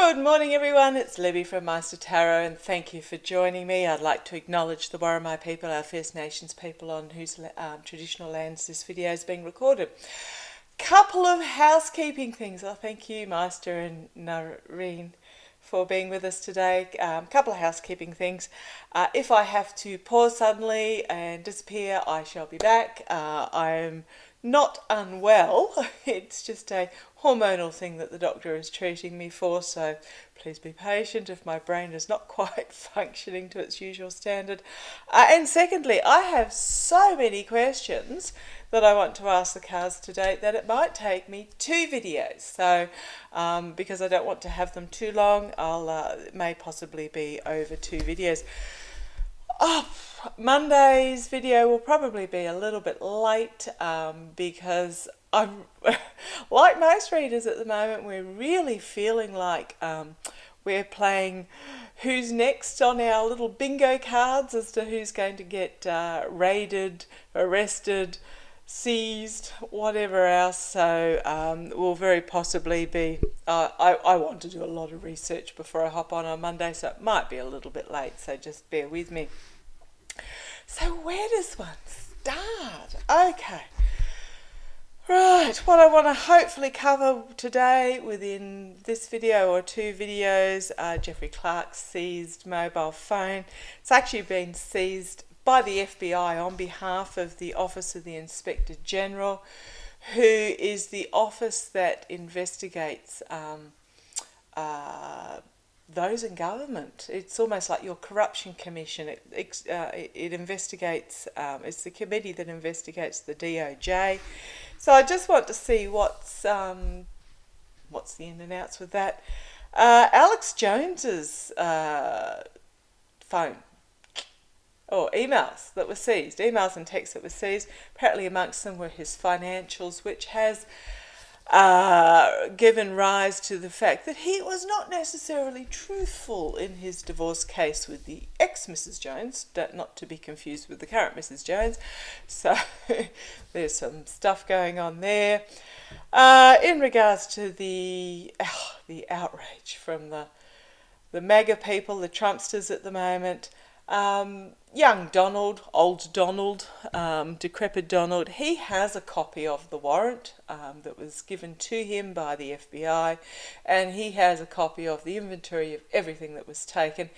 Good morning everyone, it's Libby from Master Tarot and thank you for joining me. I'd like to acknowledge the Warramai people, our First Nations people on whose traditional lands this video is being recorded. Couple of housekeeping things. Thank you Master and Nareen for being with us today. Couple of housekeeping things. If I have to pause suddenly and disappear, I shall be back. I am not unwell, it's just a hormonal thing that the doctor is treating me for, so please be patient if my brain is not quite functioning to its usual standard. And secondly, I have so many questions that I want to ask the cards today that it might take me 2 videos. So because I don't want to have them too long, it may possibly be over 2 videos. Monday's video will probably be a little bit late because I'm like most readers at the moment, we're really feeling like we're playing who's next on our little bingo cards as to who's going to get raided, arrested, seized, whatever else. So we'll very possibly be I want to do a lot of research before I hop on Monday, so it might be a little bit late, so just bear with me. So where does one start? Okay, right, what I want to hopefully cover today within this video or 2 videos, Jeffrey Clark's seized mobile phone. It's actually been seized by the FBI on behalf of the Office of the Inspector General, who is the office that investigates those in government. It's almost like your corruption commission. It investigates, it's the committee that investigates the DOJ. So I just want to see what's the in and outs with that. Alex Jones's phone, or emails that were seized, emails and texts that were seized. Apparently amongst them were his financials, which has given rise to the fact that he was not necessarily truthful in his divorce case with the ex-Mrs. Jones, not to be confused with the current Mrs. Jones. So there's some stuff going on there. In regards to the outrage from the MAGA people, the Trumpsters at the moment, young Donald, old Donald, decrepit Donald, he has a copy of the warrant that was given to him by the FBI, and he has a copy of the inventory of everything that was taken.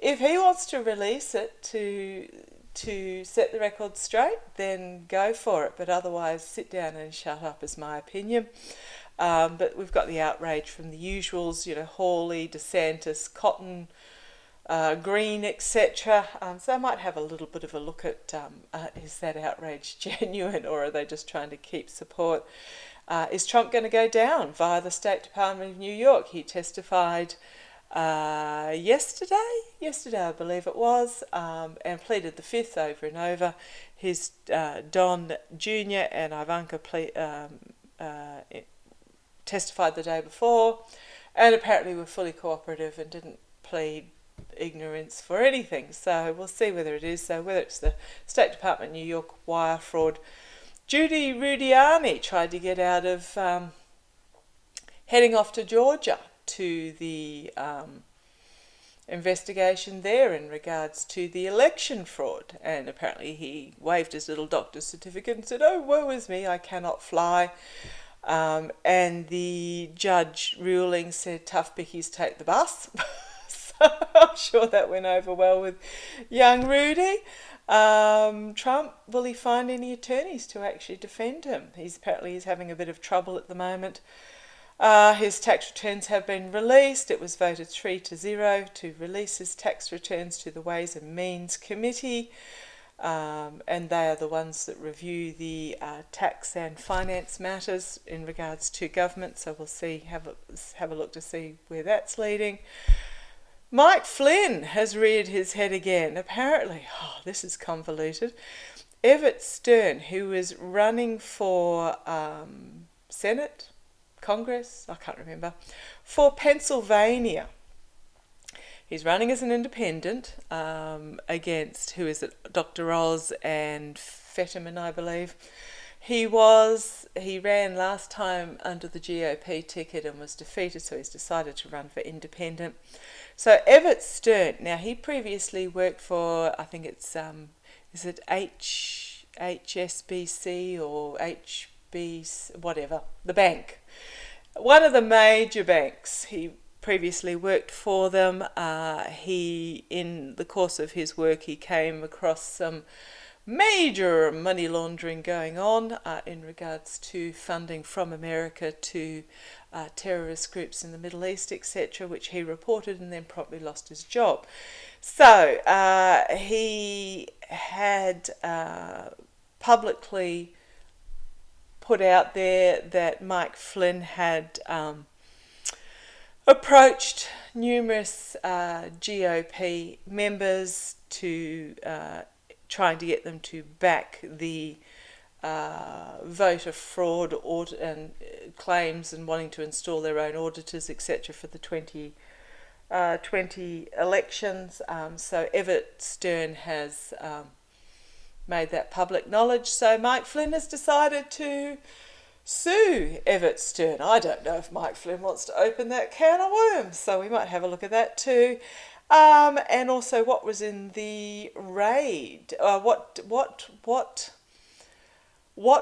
If he wants to release it to set the record straight, then go for it, but otherwise sit down and shut up is my opinion. But we've got the outrage from the usuals, Hawley, DeSantis, Cotton, Green, etc. So I might have a little bit of a look at is that outrage genuine, or are they just trying to keep support? Is Trump going to go down via the State Department of New York? He testified yesterday I believe it was, and pleaded the Fifth over and over. His Don Jr. and Ivanka testified the day before, and apparently were fully cooperative and didn't plead ignorance for anything. So we'll see whether it is. So whether it's the State Department New York wire fraud. Rudy tried to get out of heading off to Georgia to the investigation there in regards to the election fraud, and apparently he waved his little doctor's certificate and said, "Oh, woe is me, I cannot fly." And the judge ruling said, "Tough bickies take the bus." I'm sure that went over well with young Rudy. Trump, will he find any attorneys to actually defend him? He's having a bit of trouble at the moment. His tax returns have been released. It was voted 3-0 to release his tax returns to the Ways and Means Committee. And they are the ones that review the tax and finance matters in regards to government. So we'll see, have a look to see where that's leading. Mike Flynn has reared his head again. Apparently, this is convoluted. Everett Stern, who is running for Senate, Congress, I can't remember, for Pennsylvania. He's running as an independent against, who is it, Dr. Oz and Fetterman, I believe. He ran last time under the GOP ticket and was defeated, so he's decided to run for independent. So Everett Stern, now he previously worked for, I think it's, is it HSBC or HB, whatever, the bank. One of the major banks. He previously worked for them. In the course of his work, he came across some major money laundering going on in regards to funding from America to terrorist groups in the Middle East, etc., which he reported and then promptly lost his job. So he had publicly put out there that Mike Flynn had approached numerous GOP members to trying to get them to back the voter fraud and claims and wanting to install their own auditors, etc., for the 2020 elections. So Everett Stern has made that public knowledge. So Mike Flynn has decided to sue Everett Stern. I don't know if Mike Flynn wants to open that can of worms, so we might have a look at that too. And also what was in the raid, what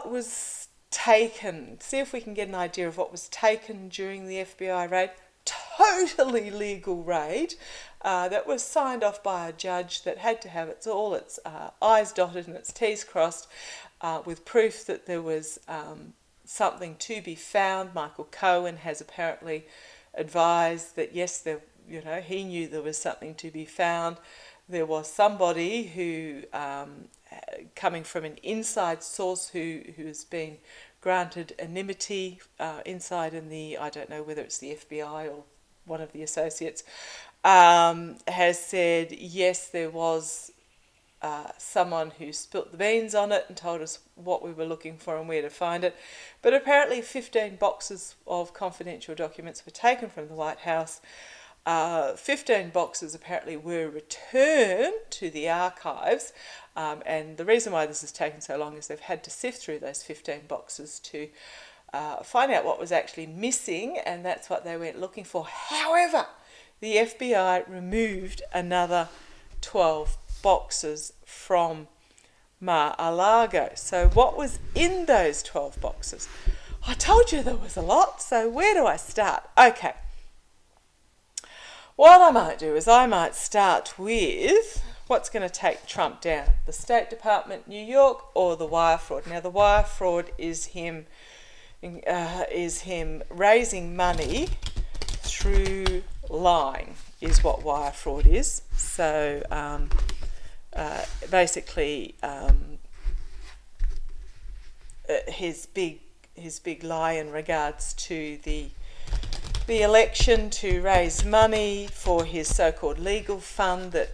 was taken. See if we can get an idea of what was taken during the FBI raid. Totally legal raid that was signed off by a judge that had to have its I's dotted and its T's crossed, with proof that there was something to be found. Michael Cohen has apparently advised that yes, he knew there was something to be found. There was somebody who, coming from an inside source, who has been granted anonymity inside in the, I don't know whether it's the FBI or one of the associates, has said yes, there was someone who spilt the beans on it and told us what we were looking for and where to find it. But apparently 15 boxes of confidential documents were taken from the White House. 15 boxes apparently were returned to the archives, and the reason why this has taken so long is they've had to sift through those 15 boxes to find out what was actually missing, and that's what they went looking for. However, the FBI removed another 12 boxes from Mar-a-Lago. So what was in those 12 boxes? I told you there was a lot, so where do I start? Okay. What I might do is I might start with what's going to take Trump down, the State Department, New York, or the wire fraud. Now, the wire fraud is him raising money through lying, is what wire fraud is. So basically, his big lie in regards to the election to raise money for his so-called legal fund that,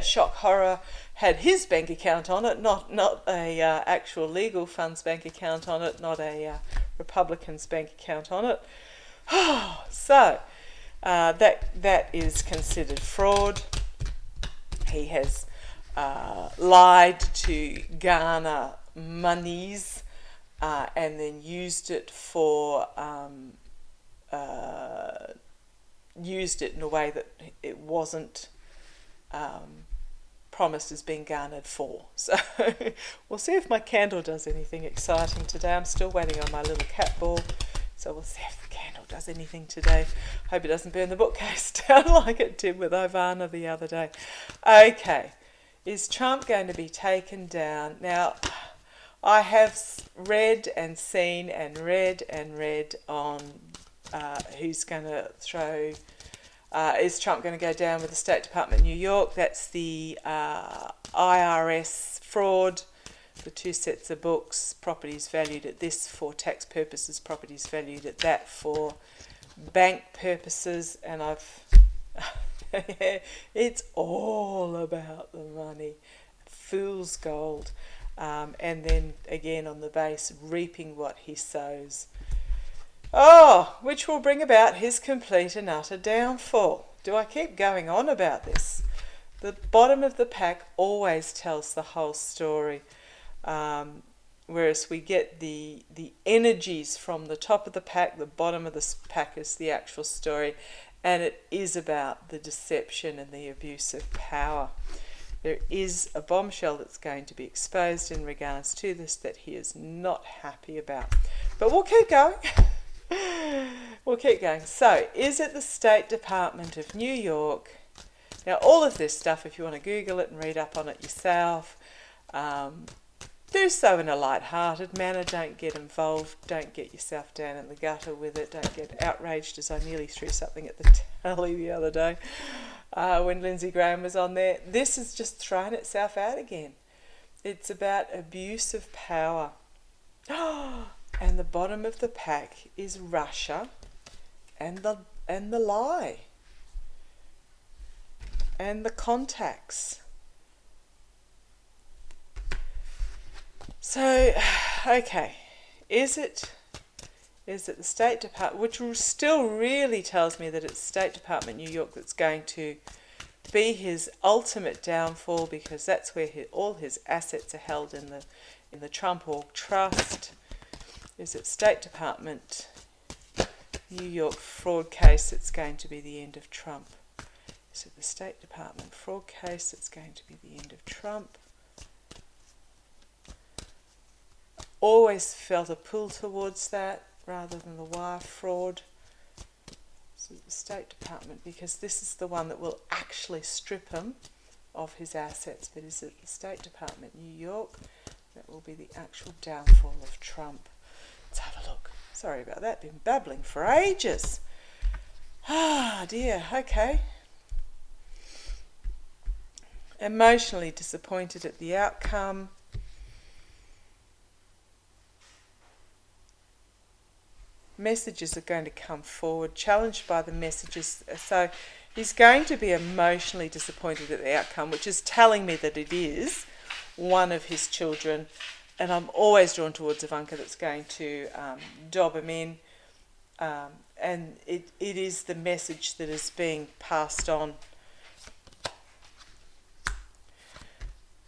shock horror, had his bank account on it, not a actual legal fund's bank account on it, not a Republican's bank account on it. So that is considered fraud. He has lied to garner monies and then used it in a way that it wasn't promised as being garnered for. So we'll see if my candle does anything exciting today. I'm still waiting on my little cat ball, so we'll see if the candle does anything today. Hope it doesn't burn the bookcase down like it did with Ivana the other day. Okay, is Trump going to be taken down? Now, I have read and seen and read on who's going to throw, is Trump going to go down with the State Department of New York? That's the IRS fraud, the 2 sets of books, properties valued at this for tax purposes, properties valued at that for bank purposes, and it's all about the money, fool's gold, and then again on the base, reaping what he sows. Which will bring about his complete and utter downfall. Do I keep going on about this? The bottom of the pack always tells the whole story. whereas we get the energies from the top of the pack, the bottom of the pack is the actual story, and it is about the deception and the abuse of power. There is a bombshell that's going to be exposed in regards to this that he is not happy about. But we'll keep going. We'll keep going. So, is it the State Department of New York? Now, all of this stuff, if you want to Google it and read up on it yourself, do so in a light-hearted manner. Don't get involved. Don't get yourself down in the gutter with it. Don't get outraged, as I nearly threw something at the telly the other day when Lindsey Graham was on there. This has just thrown itself out again. It's about abuse of power. And the bottom of the pack is Russia and the lie and the contacts. So, okay, is it the State Department, which still really tells me that it's State Department New York that's going to be his ultimate downfall, because that's where all his assets are held in the Trump Org Trust. Is it State Department New York fraud case that's going to be the end of Trump? Is it the State Department fraud case that's going to be the end of Trump? Always felt a pull towards that rather than the wire fraud. So the State Department, because this is the one that will actually strip him of his assets. But is it the State Department New York that will be the actual downfall of Trump? Let's have a look. Sorry about that, been babbling for ages. Ah dear, okay. Emotionally disappointed at the outcome. Messages are going to come forward, challenged by the messages. So he's going to be emotionally disappointed at the outcome, which is telling me that it is one of his children. And I'm always drawn towards Ivanka that's going to dob him in. And it is the message that is being passed on.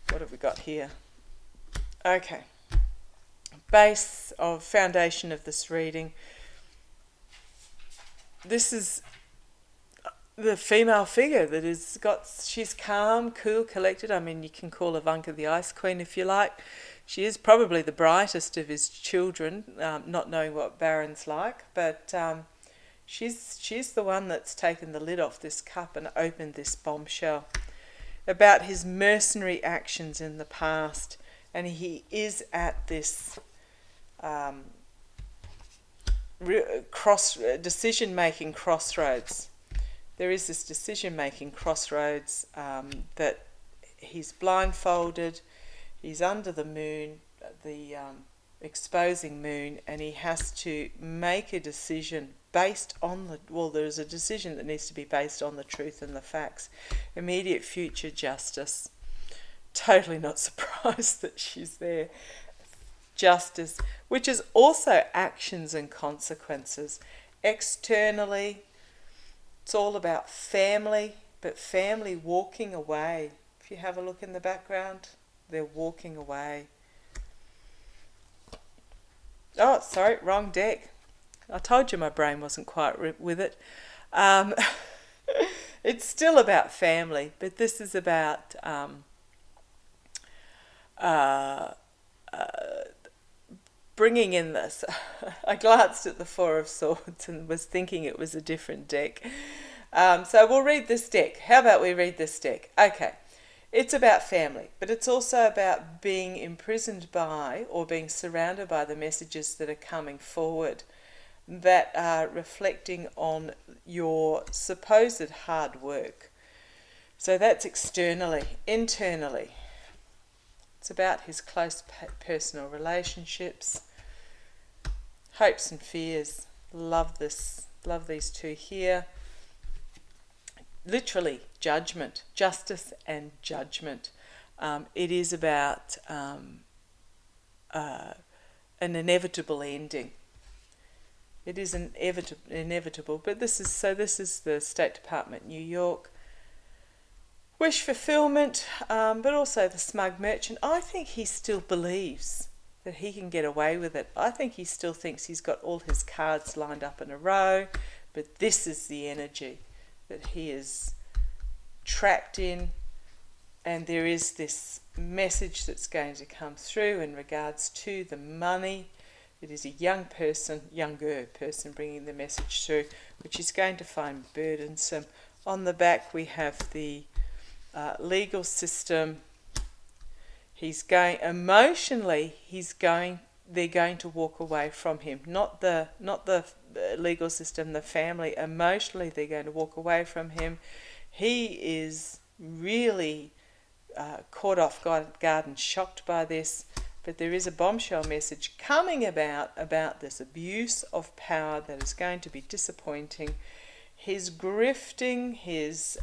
What have we got here? Okay. Base of foundation of this reading. This is the female figure that is she's calm, cool, collected. I mean, you can call Ivanka the Ice Queen if you like. She is probably the brightest of his children, not knowing what Baron's like, but she's the one that's taken the lid off this cup and opened this bombshell about his mercenary actions in the past. And he is at this decision-making crossroads. There is this decision-making crossroads that he's blindfolded, he's under the moon, the exposing moon, and he has to make a decision based on there's a decision that needs to be based on the truth and the facts. Immediate future justice. Totally not surprised that she's there. Justice, which is also actions and consequences. Externally, it's all about family, but family walking away. If you have a look in the background, they're walking away. Oh, sorry, wrong deck. I told you my brain wasn't quite with it. It's still about family, but this is about bringing in this. I glanced at the Four of Swords and was thinking it was a different deck. So we'll read this deck. How about we read this deck? Okay. It's about family, but it's also about being imprisoned by or being surrounded by the messages that are coming forward that are reflecting on your supposed hard work. So that's externally. Internally, it's about his close personal relationships, hopes and fears. Love this. Love these two here. Literally, judgment, justice and judgment. It is about an inevitable ending. It is inevitable, but this is the State Department, New York. Wish fulfillment, but also the smug merchant. I think he still believes that he can get away with it. I think he still thinks he's got all his cards lined up in a row, but this is the energy that he is trapped in, and there is this message that's going to come through in regards to the money. It is a younger person bringing the message through, which is going to find burdensome. On the back we have the legal system. He's going emotionally. They're going to walk away from him. Not the legal system, the family. Emotionally, they're going to walk away from him. He is really caught off guard and shocked by this. But there is a bombshell message coming about this abuse of power that is going to be disappointing. His grifting, his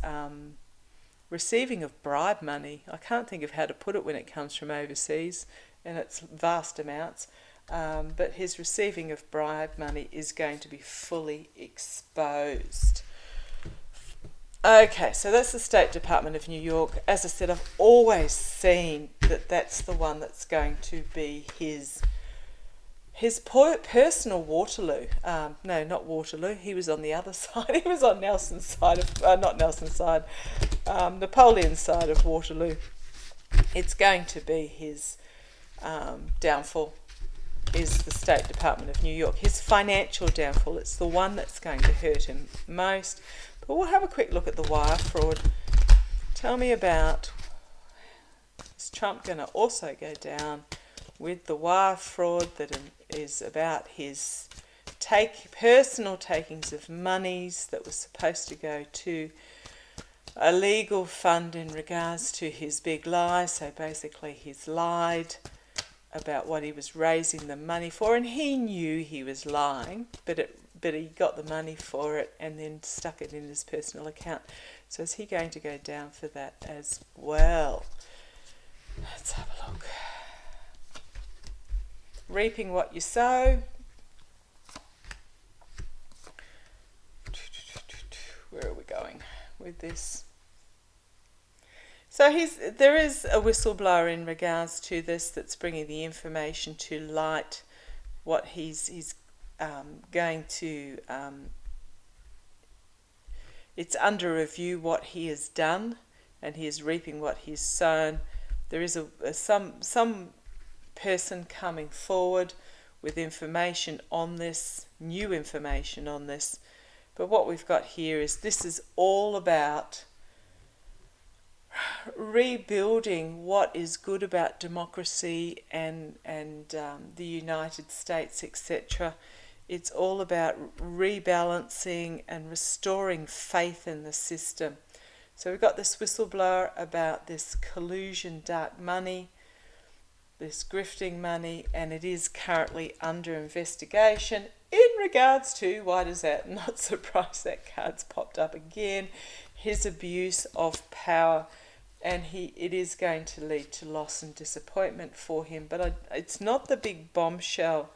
receiving of bribe money. I can't think of how to put it when it comes from overseas, and it's vast amounts. But his receiving of bribe money is going to be fully exposed. Okay, so that's the State Department of New York. As I said, I've always seen that that's the one that's going to be his personal Waterloo. No, not Waterloo. He was on the other side. He was on Nelson's side of, not Nelson's side, Napoleon's side of Waterloo. It's going to be his downfall, is the State Department of New York. His financial downfall. It's the one that's going to hurt him most. But we'll have a quick look at the wire fraud. Tell me about, is Trump going to also go down with the wire fraud that is about his personal takings of monies that was supposed to go to a legal fund in regards to his big lie. So basically he's lied about what he was raising the money for, and he knew he was lying, but he got the money for it and then stuck it in his personal account. So is he going to go down for that as well? Let's have a look. Reaping what you sow. Where are we going with this? So there is a whistleblower in regards to this that's bringing the information to light, what he's going to, it's under review what he has done, and he is reaping what he's sown. There is some person coming forward with information on this, new information on this. But what we've got here is this is all about rebuilding what is good about democracy and the United States, etc. It's all about rebalancing and restoring faith in the system. So we've got this whistleblower about this collusion, dark money, this grifting money, and it is currently under investigation in regards to, why does that, not surprised that card's popped up again, his abuse of power. And it is going to lead to loss and disappointment for him. But it's not the big bombshell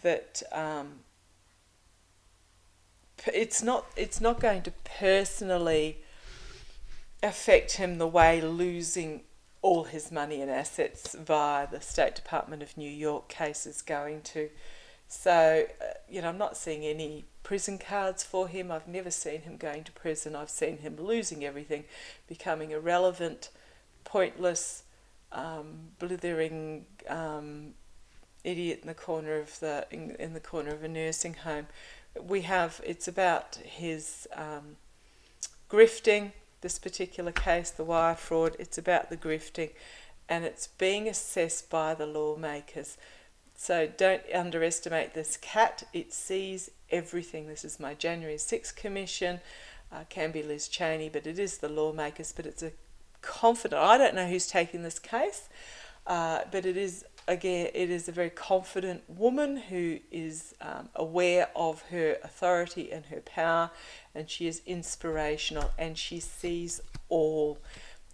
that it's not going to personally affect him the way losing all his money and assets via the State Department of New York case is going to. So, I'm not seeing any prison cards for him. I've never seen him going to prison. I've seen him losing everything, becoming irrelevant, pointless, blithering idiot in the corner of in the corner of a nursing home. It's about his grifting. This particular case, the wire fraud. It's about the grifting, and it's being assessed by the lawmakers. So don't underestimate this cat. It sees everything. This is my January 6th commission. Can be Liz Cheney, but it is the lawmakers. But it's a confident. I don't know who's taking this case, but it is a very confident woman who is aware of her authority and her power, and she is inspirational, and she sees all.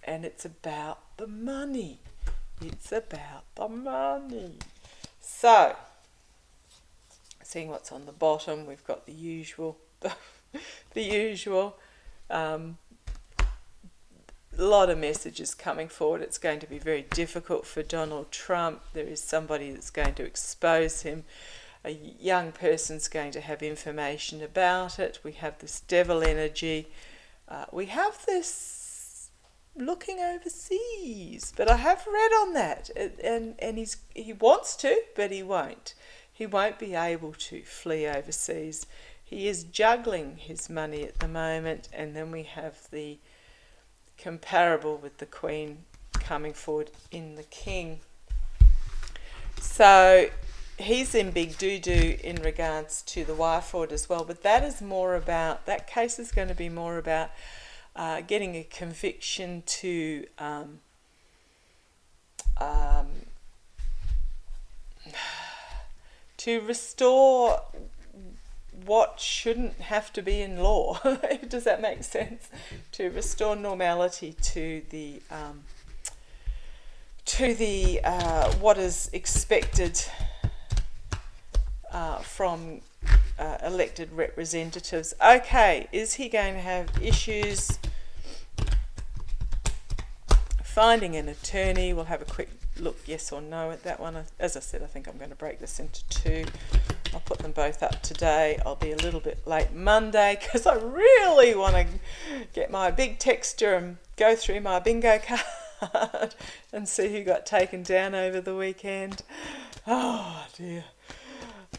And it's about the money. It's about the money. So, seeing what's on the bottom, we've got the usual, lot of messages coming forward. It's going to be very difficult for Donald Trump. There is somebody that's going to expose him. A young person's going to have information about it. We have this devil energy. We have this looking overseas. But I have read on that. And he wants to, but he won't. He won't be able to flee overseas. He is juggling his money at the moment. And then we have the comparable with the Queen coming forward in the King. So he's in big doo-doo in regards to the wire fraud as well, but that case is going to be more about getting a conviction to restore what shouldn't have to be in law. Does that make sense? To restore normality to the what is expected from elected representatives. Okay, is he going to have issues finding an attorney? We'll have a quick look, yes or no, at that one. As I said, I think I'm going to break this into two. I'll put them both up today. I'll be a little bit late Monday because I really want to get my big texture and go through my bingo card and see who got taken down over the weekend. Oh dear.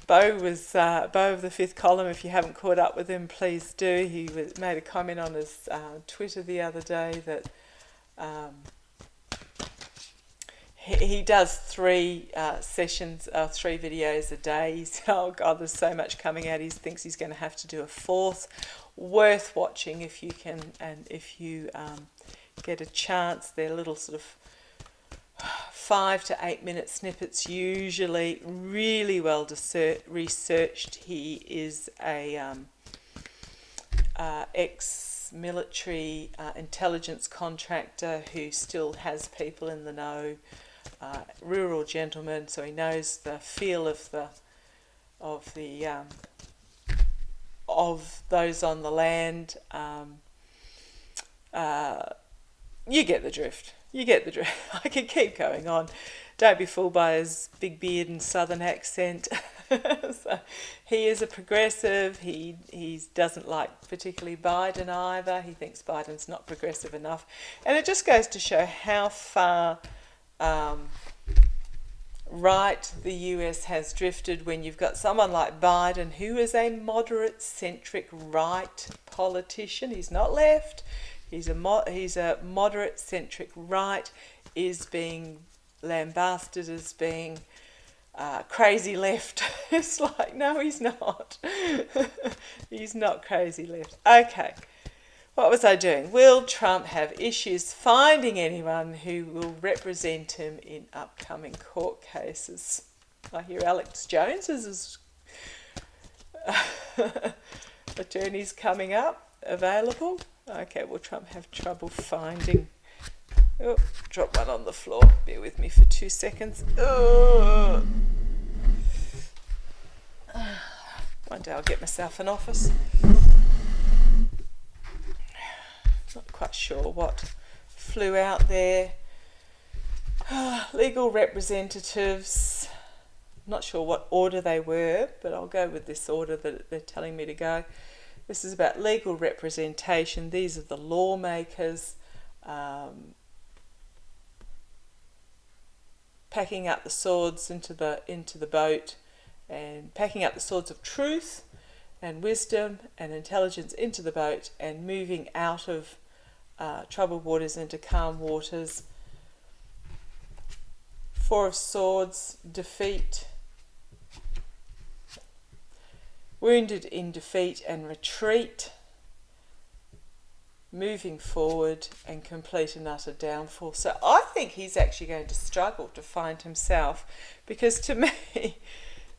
Bo of the Fifth Column. If you haven't caught up with him, please do. He made a comment on his Twitter the other day that he does 3 sessions, 3 videos a day. He's, oh God, there's so much coming out. He thinks he's going to have to do a 4th. Worth watching if you can, and if you get a chance. They're little sort of 5 to 8 minute snippets, usually really well researched. He is a ex-military intelligence contractor who still has people in the know. Rural gentleman, so he knows the feel of those on the land. You get the drift. I can keep going on. Don't be fooled by his big beard and southern accent. So he is a progressive. He doesn't like particularly Biden either. He thinks Biden's not progressive enough. And it just goes to show how far right the US has drifted when you've got someone like Biden, who is a moderate-centric right politician. He's not left. He's a moderate-centric right, is being lambasted as being crazy left. It's like, no, he's not. He's not crazy left. Okay, what was I doing? Will Trump have issues finding anyone who will represent him in upcoming court cases? I hear Alex Jones is attorneys coming up, available. Okay, will Trump have trouble finding? Oh, drop one on the floor. Bear with me for 2 seconds. Oh. One day I'll get myself an office. Not quite sure what flew out there. Legal representatives. Not sure what order they were, but I'll go with this order that they're telling me to go. This is about legal representation. These are the lawmakers packing up the swords into the boat, and packing up the swords of truth and wisdom and intelligence into the boat, and moving out of troubled waters into calm waters. 4 of Swords, defeat. Wounded in defeat and retreat. Moving forward and complete and utter downfall. So I think he's actually going to struggle to find himself, because to me,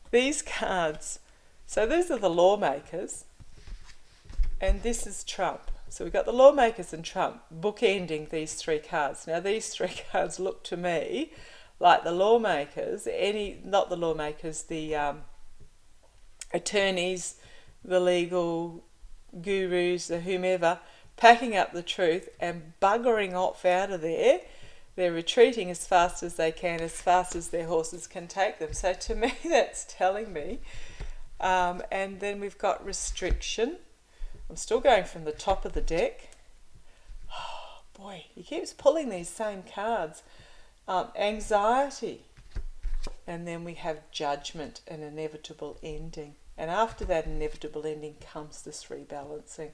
these cards, so these are the lawmakers, and this is Trump. So we've got the lawmakers and Trump bookending these 3 cards. Now these 3 cards look to me like the lawmakers, not the lawmakers, the attorneys, the legal gurus, the whomever, packing up the truth and buggering off out of there. They're retreating as fast as they can, as fast as their horses can take them. So to me, that's telling me. And then we've got restriction. I'm still going from the top of the deck. Oh, boy, he keeps pulling these same cards. Anxiety. And then we have judgment, an inevitable ending. And after that inevitable ending comes this rebalancing.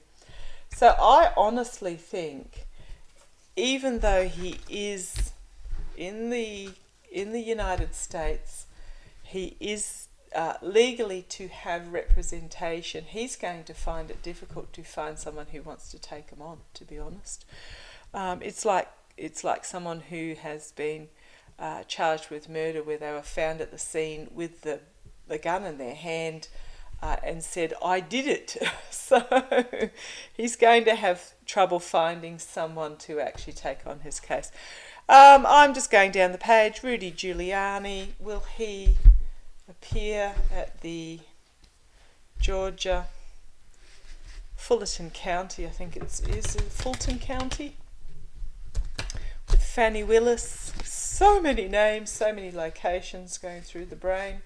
So I honestly think, even though he is in the United States, he is legally to have representation, he's going to find it difficult to find someone who wants to take him on, to be honest. It's like someone who has been charged with murder, where they were found at the scene with the gun in their hand and said, "I did it." So he's going to have trouble finding someone to actually take on his case. I'm just going down the page. Rudy Giuliani, will he appear at the Georgia Fulton County, I think is it Fulton County, with Fannie Willis? So many names, so many locations going through the brain.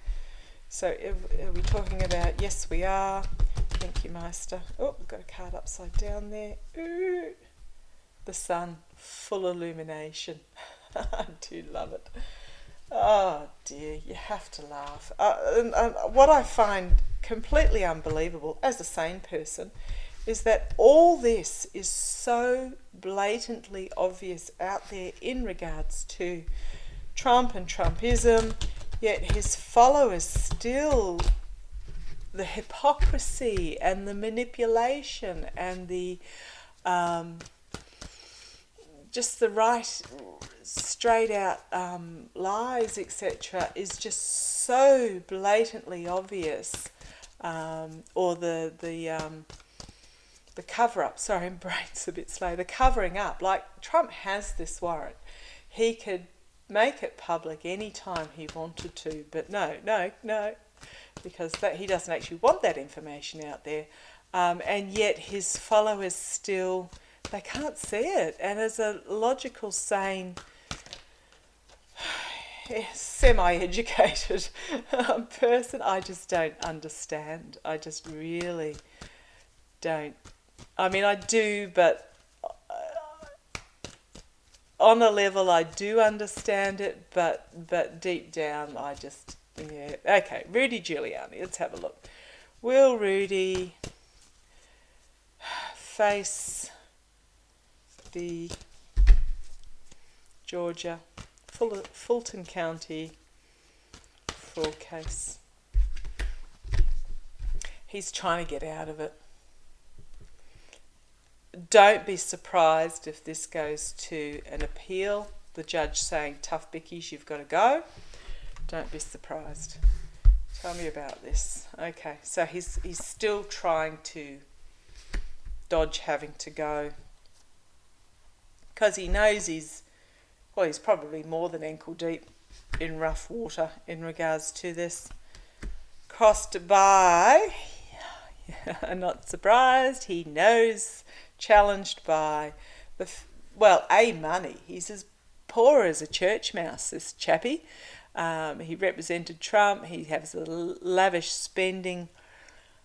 So are we talking about, yes we are, thank you Meister. Oh, we've got a card upside down there. Ooh. The sun, full illumination. I do love it. Oh dear, you have to laugh. And what I find completely unbelievable as a sane person is that all this is so blatantly obvious out there in regards to Trump and Trumpism, yet his followers still, the hypocrisy and the manipulation and the just the right straight out lies, etc., is just so blatantly obvious. Or the cover up, sorry, my brain's a bit slow, the covering up. Like, Trump has this warrant, he could make it public any time he wanted to, but no, because he doesn't actually want that information out there, and yet his followers still, they can't see it. And as a logical, sane, semi-educated person, I just don't understand. I just really don't. I mean, I do, but on a level I do understand it, but deep down I just, yeah. Okay, Rudy Giuliani, let's have a look. Will Rudy face the Georgia Fulton County fraud case? He's trying to get out of it. Don't be surprised if this goes to an appeal, the judge saying, "Tough bickies, you've got to go." Don't be surprised. Tell me about this. Okay, so he's still trying to dodge having to go, because he knows he's probably more than ankle deep in rough water in regards to this. Crossed by, not surprised, he knows, challenged by money. He's as poor as a church mouse, this chappie. He represented Trump. He has a lavish spending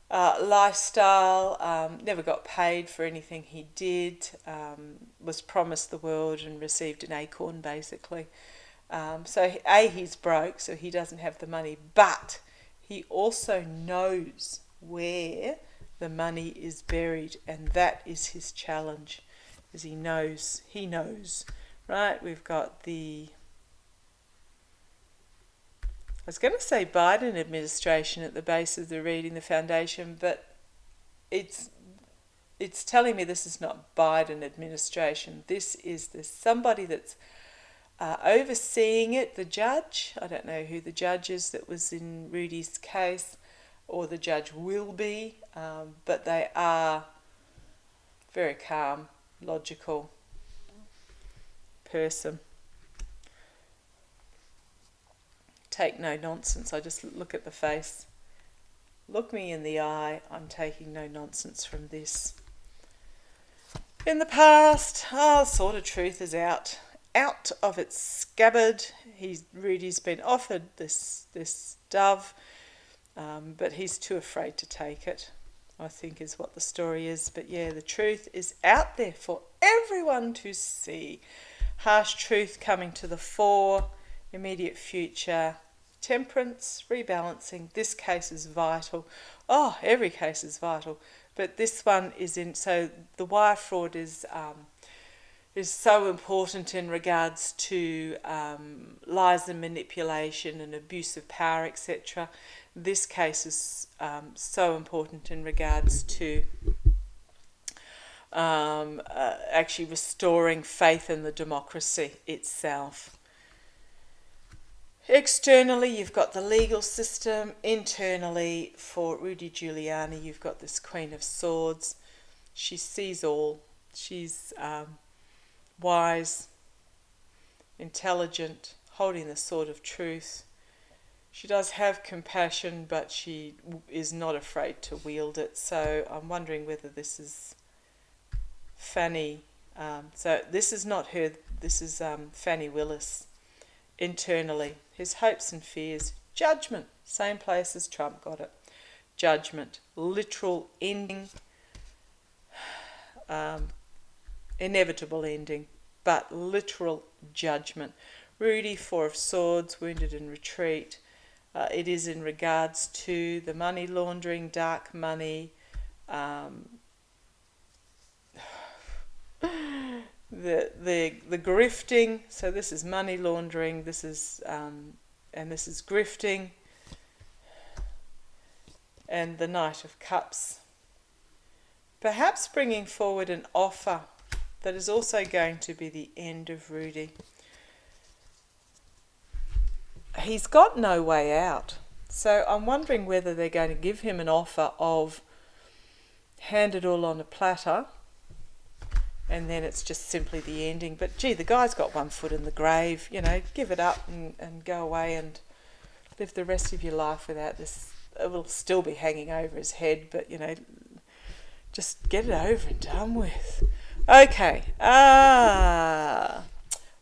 lifestyle, never got paid for anything he did, was promised the world and received an acorn, basically. So he's broke, so he doesn't have the money, but he also knows where the money is buried, and that is his challenge, is he knows, right? We've got I was going to say Biden administration at the base of the reading, the foundation, but it's telling me this is not Biden administration. This is somebody that's overseeing it, the judge. I don't know who the judge is that was in Rudy's case, or the judge will be, but they are very calm, logical person. Take no nonsense. I just look at the face. Look me in the eye. I'm taking no nonsense from this. In the past, sort of truth is out of its scabbard. Rudy's been offered this dove, but he's too afraid to take it, I think is what the story is. But yeah, the truth is out there for everyone to see. Harsh truth coming to the fore, immediate future, temperance, rebalancing. This case is vital. Oh, every case is vital. But this one is so the wire fraud is so important in regards to lies and manipulation and abuse of power, etc. This case is so important in regards to actually restoring faith in the democracy itself. Externally, you've got the legal system. Internally, for Rudy Giuliani, you've got this Queen of Swords. She sees all. She's wise, intelligent, holding the sword of truth. She does have compassion, but she is not afraid to wield it. So I'm wondering whether this is Fanny. So this is not her. This is Fanny Willis. Internally, his hopes and fears. Judgment, same place as Trump got it. Judgment, literal ending, inevitable ending, but literal judgment. Rudy, Four of Swords, wounded in retreat. It is in regards to the money laundering, dark money, the grifting. So this is money laundering, this is and this is grifting, and the Knight of Cups. Perhaps bringing forward an offer that is also going to be the end of Rudy. He's got no way out. So I'm wondering whether they're going to give him an offer of hand it all on a platter, and then it's just simply the ending. But gee, the guy's got one foot in the grave, give it up and go away and live the rest of your life without this. It will still be hanging over his head, but just get it over and done with. Okay,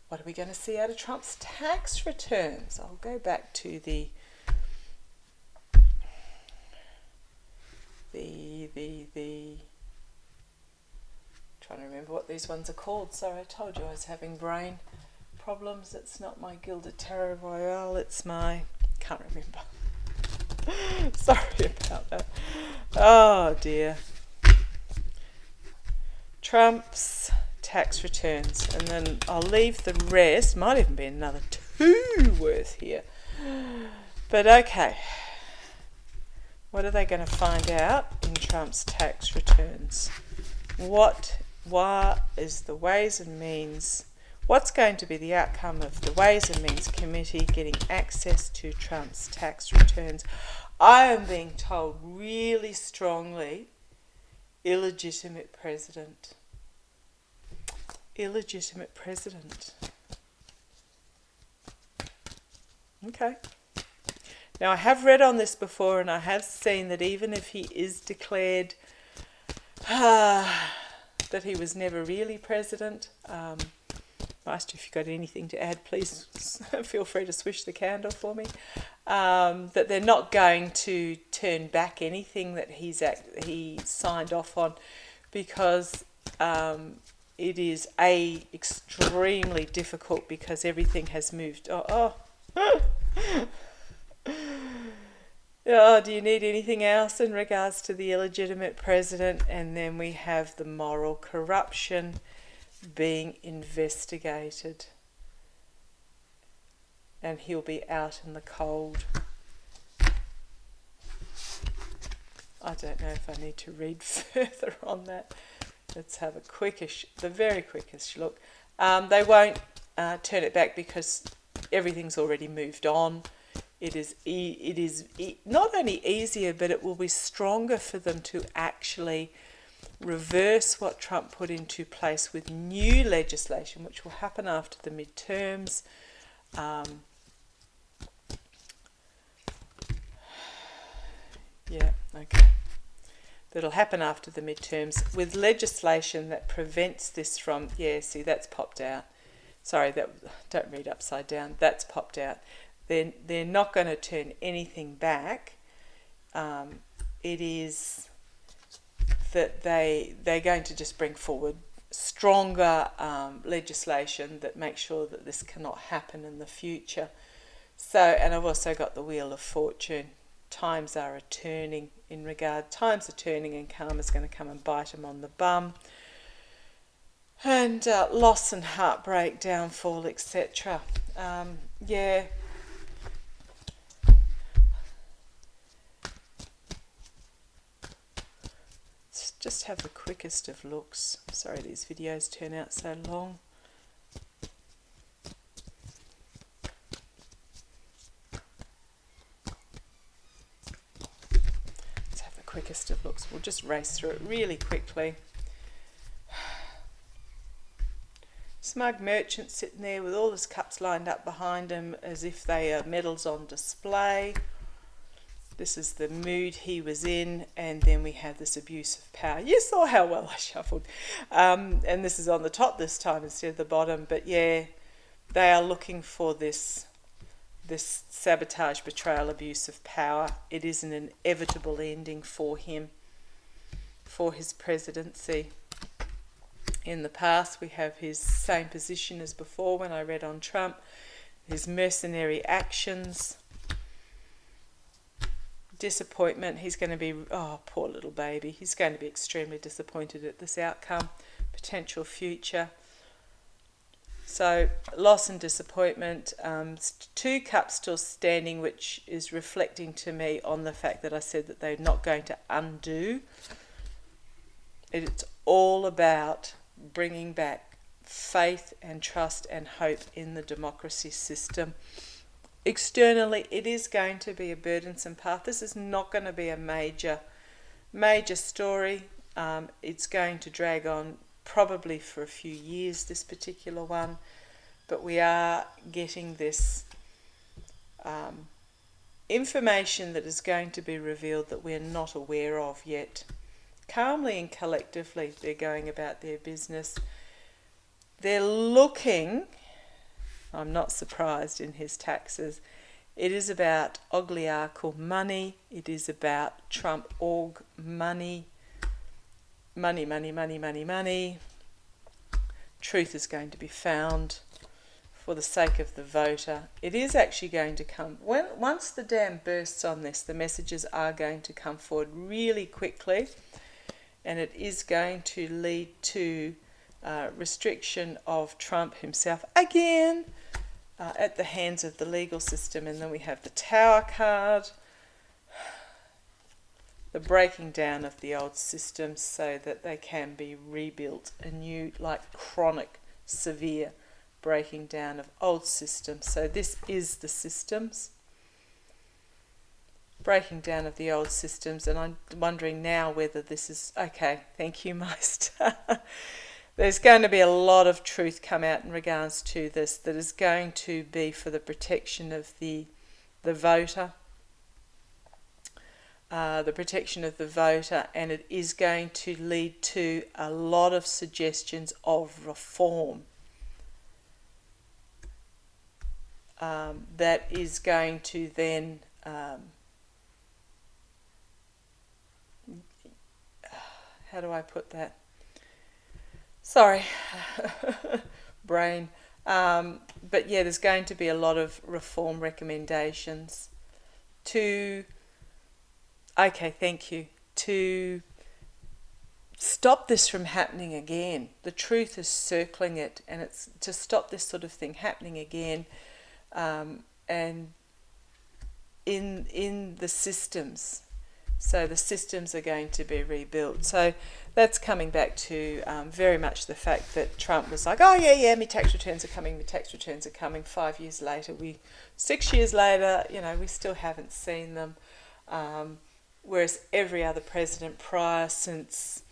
what are we going to see out of Trump's tax returns? I'll go back to the trying to remember what these ones are called. Sorry, I told you I was having brain problems. It's not my Gilded Tarot Royale, it's my... can't remember. Sorry about that. Oh dear. Trump's tax returns, and then I'll leave the rest. Might even be another two worth here. But okay. What are they going to find out in Trump's tax returns? What is the Ways and Means? What's going to be the outcome of the Ways and Means Committee getting access to Trump's tax returns? I am being told really strongly, illegitimate president. Illegitimate president. Okay. Now, I have read on this before, and I have seen that even if he is declared that he was never really president, Master, if you've got anything to add, please feel free to swish the candle for me, that they're not going to turn back anything that he signed off on, because it is extremely difficult, because everything has moved. Oh, do you need anything else in regards to the illegitimate president? And then we have the moral corruption being investigated. And he'll be out in the cold. I don't know if I need to read further on that. Let's have the very quickest look. They won't turn it back, because everything's already moved on. It is not only easier, but it will be stronger for them to actually reverse what Trump put into place with new legislation, which will happen after the midterms. Yeah, okay. that'll happen after the midterms with legislation that prevents this from, yeah, see, that's popped out. Sorry, don't read upside down. That's popped out. They're not going to turn anything back. It is that they're going to just bring forward stronger legislation that makes sure that this cannot happen in the future. So, and I've also got the Wheel of Fortune. Times are turning times are turning, and karma's going to come and bite them on the bum. And loss and heartbreak, downfall, etc. Yeah. Let's just have the quickest of looks. Sorry, these videos turn out so long. Let's have the quickest of looks. We'll just race through it really quickly. Smug merchant sitting there with all his cups lined up behind him as if they are medals on display. This is the mood he was in, and then we have this abuse of power. You saw how well I shuffled. And this is on the top this time instead of the bottom. But yeah, they are looking for this sabotage, betrayal, abuse of power. It is an inevitable ending for him, for his presidency. In the past, we have his same position as before when I read on Trump, his mercenary actions, disappointment. He's going to be, oh, poor little baby. He's going to be extremely disappointed at this outcome, potential future. So, loss and disappointment. 2 cups still standing, which is reflecting to me on the fact that I said that they're not going to undo. It's all about bringing back faith and trust and hope in the democracy system. Externally, it is going to be a burdensome path. This is not going to be a major story. It's going to drag on probably for a few years, this particular one. But we are getting this information that is going to be revealed that we're not aware of yet. Calmly and collectively, they're going about their business. They're looking, I'm not surprised in his taxes, it is about oligarchical money, it is about Trump org money, money. Truth is going to be found for the sake of the voter. It is actually going to come. Once the dam bursts on this, the messages are going to come forward really quickly. And it is going to lead to restriction of Trump himself again at the hands of the legal system. And then we have the Tower card, the breaking down of the old systems so that they can be rebuilt anew, like chronic, severe breaking down of old systems. So this is the systems. Breaking down of the old systems, and I'm wondering now whether this is okay. Thank you, Meister. There's going to be a lot of truth come out in regards to this that is going to be for the protection of the voter, and it is going to lead to a lot of suggestions of reform. That is going to then how do I put that? Sorry, brain. But yeah, there's going to be a lot of reform recommendations to stop this from happening again. The truth is circling it, and it's to stop this sort of thing happening again. And in the systems. So the systems are going to be rebuilt. So that's coming back to very much the fact that Trump was like, oh yeah, my tax returns are coming. 5 years later, 6 years later, we still haven't seen them. Whereas every other president prior since,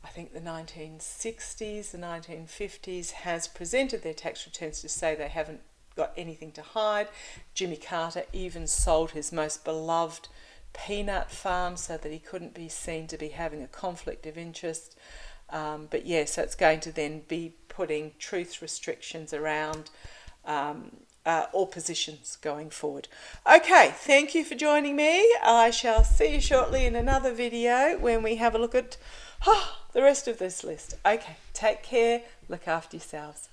I think, the 1960s, the 1950s, has presented their tax returns to say they haven't got anything to hide. Jimmy Carter even sold his most beloved peanut farm so that he couldn't be seen to be having a conflict of interest. But yeah, so it's going to then be putting truth restrictions around all positions going forward. Okay, thank you for joining me. I shall see you shortly in another video when we have a look at the rest of this list. Okay, take care, look after yourselves.